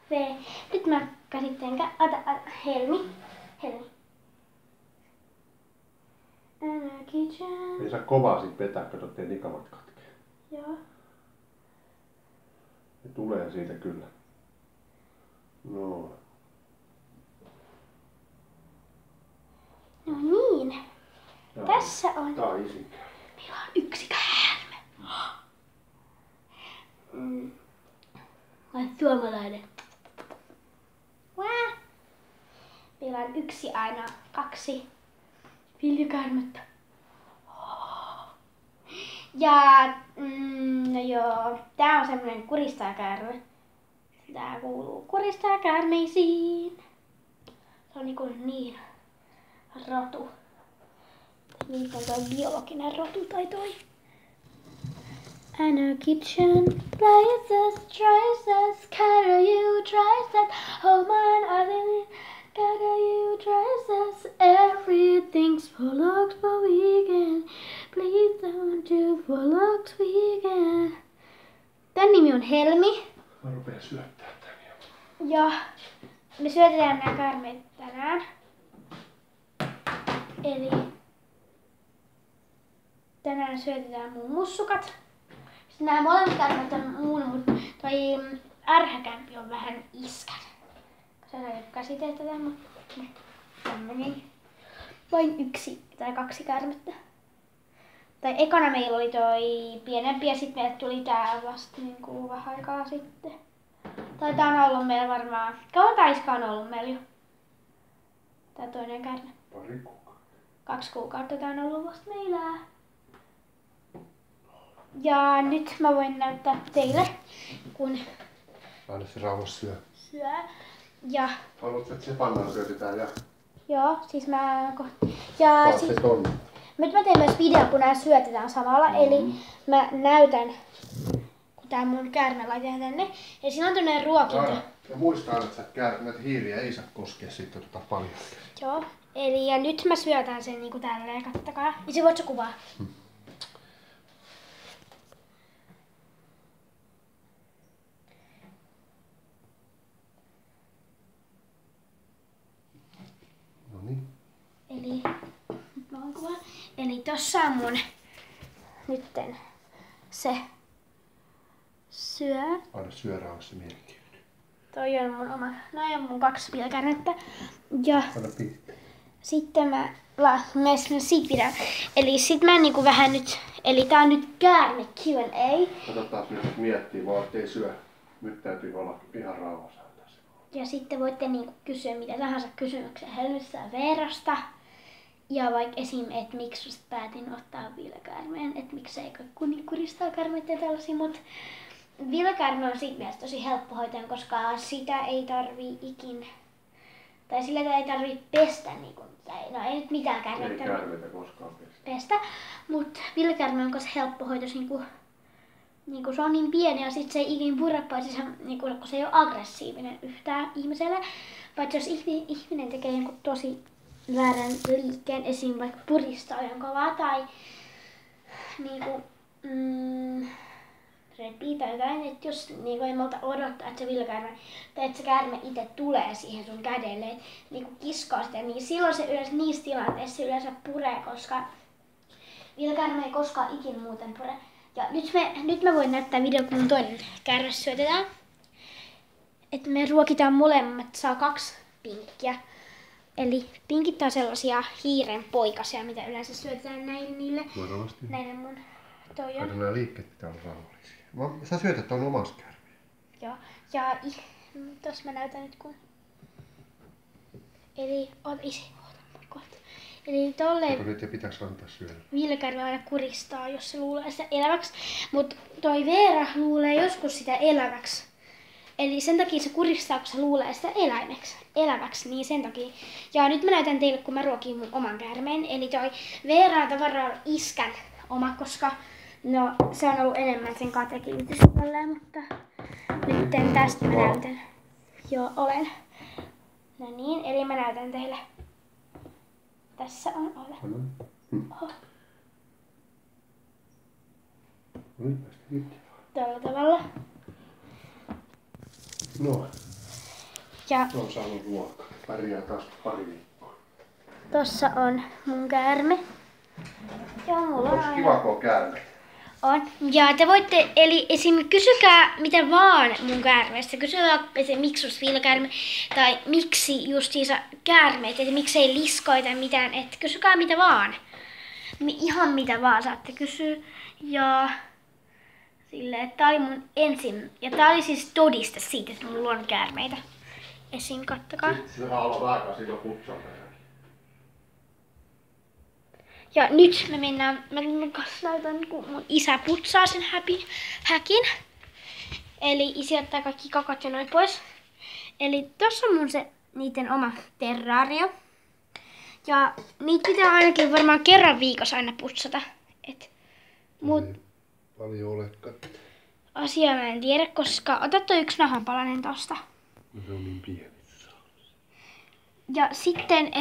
V. Nyt mä käsittelen. Ota, Helmi. Kitchen. Ei saa kovaa sit vetää, kato ettei nikamat katkee. Joo. Ne tulee siitä kyllä. No. No niin. Jaa. Tässä on. Tää on isikkä. Meillä on yksi käärme. Vai suomalainen. Wah. Meillä on yksi aina 2 viljakäärmettä. Ja no joo, tää on semmonen kuristajakäärme. Tää kuuluu kuristajakäärmeisiin. Se on niin rotu. Niitä on toi biologinen rotu tai toi. I know kitchen places, choices, carry you choices, home on other, carry you choices, everything's for looks for weekend, please don't you for looks weekend. Tän nimi on Helmi. Mä rupeen syöttää tän jo. Ja me syötetään nämä käärmeet tänään. Eli tänään syötetään mun mussukat. Sitten nämä molemmat käärmeet on muun, mutta toi ärhäkämpi on vähän iskän. Se ei ole käsitellä tätä, mutta tämmönen. Vain 1 tai 2 käärmettä. Tai ekana meillä oli toi pienempi ja sitten meille tuli tää vasta niinku vähän aikaa sitten. Tai tää on ollut meillä varmaan, kauan taiska on ollut meillä jo. Tää toinen käärme. 2 kuukautta. 2 kuukautta tää on ollut vasta meillä. Ja nyt mä voin näyttää teille, kun Anna se rauhassa syö. Ja haluatko, että se pannaan syötetään ja joo, siis mä ja taas se tonne. nyt mä teen myös video, kun nää syötetään samalla. Eli mä näytän, kun tää mun käärme laitetaan tänne. Ja siinä on tämmönen ruokinta. Ja muista aina, että näitä hiiriä ei saa koskea sitten paljon. Joo. Eli ja nyt mä syötän sen niinku tälleen, kattakaa. Ja se voit sä kuvaa. No niin. Eli nyt mä voin kuvaa. Eli tossa on mun nytten se syö. Aina syö rauhassa mielenkiintoinen. Toi on mun oma. Noi on mun 2 vilkärnettä. Ja Anna pitää. sitten mä siitä pidän. Eli sit mä niinku vähän nyt, eli tää on nyt käärme Q&A. Katsotaan nyt, että miettii vaan, ettei syö. Nyt täytyy olla ihan rauhassa. Ja sitten voitte niinku kysyä mitä tahansa kysymyksiä Helmistä ja Veerasta. Ja vaikka esim. Että miksi just päätin ottaa vilkäärmeen, että miksei kuristaa käärmeitä ja tällaisia, mutta vilkäärme on siitä mielestä tosi helppo hoitaa, koska sitä ei tarvii tai sillä ei tarvii pestä, niinku, tai no ei nyt mitään käärmeitä Ei käärmeitä koskaan pestä, mutta vilkäärme on myös helppo hoitaa, niinku se on niin pieni ja sit se ei ikin purra paitsi se, niinku, kun se ei ole aggressiivinen yhtään ihmiselle. Paitsi jos ihminen tekee jonkun tosi väärän liikkeen, esim. Vaikka puristaa liian kovaa tai niinku, repii tai jotain, että jos niinku ei multa odottaa, että se vilkäärme tai että se käärme itse tulee siihen sun kädelle, niinku kiskoo sitä, niin silloin se yleensä niissä tilanteissa se yleensä puree, koska vilkäärme ei koskaan ikin muuten pure. Ja nyt mä voin näyttää video, kun mun toinen käärme syötetään. Että me ruokitaan molemmat, saa 2 pinkkiä. Eli pinkit on sellaisia hiiren poikasia, mitä yleensä syötetään niille. Varovasti. Näiden mun toi on. Kato, nämä liikkeet pitää olla rauhallisia. Sä syötät tuon omassa käärmeen. Joo. Ja tossa mä näytän nyt kun. Eli Eli tolleen Nyt ja pitääkö antaa syödä? vilkäärme aina kuristaa, jos se luulee sitä eläväksi. Mutta toi Veera luulee joskus sitä eläväksi. Eli sen takia se kuristaa, kun se luulee sitä eläväksi, niin sen takia. Ja nyt mä näytän teille, kun mä ruokin mun oman käärmeen. Eli toi Veera on tavallaan iskän oma, koska no, se on ollut enemmän sen katekilitys tolleen, mutta nyt tästä mä näytän. Joo, olen. No niin, eli mä näytän teille. Tässä on ole. Oho. Nyt päästä nyt. Tällä tavalla. No. Ja Se on saanut ruokaa. Pärjää taas pari viikkoa. tossa on mun käärme. Ja mulla on Onko aina... kiva, kun on käärme? On. Ja te voitte, eli esim. Kysykää mitä vaan mun käärmeestä. Kysykää esim. Miksi olisi villakäärme tai miksi justiinsa käärmeet, että miksei liskoja tai mitään. Että kysykää mitä vaan. Ihan mitä vaan saatte kysyä. Ja silleen, tää oli mun ensin. Ja tää oli siis todiste siitä, että mulla on käärmeitä. Esim. Kattokaa. Sitten sitä saa olla aikaa silloin putsata. Ja nyt me mennään, mä näytän kun mun isä putsaa sen häkin. Eli isi ottaa kaikki kakot ja noin pois. Eli tossa on mun se niiden oma terraario. Ja niitä pitää ainakin varmaan kerran viikossa aina putsata. Mut Paljon olekaan. asiaa mä en tiedä, koska ota toi yksi nahanpalanen tosta. No se on niin pieni. Ja sitten,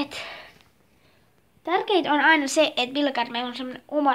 tärkeintä on aina se, että villakäärmeellä on semmonen oma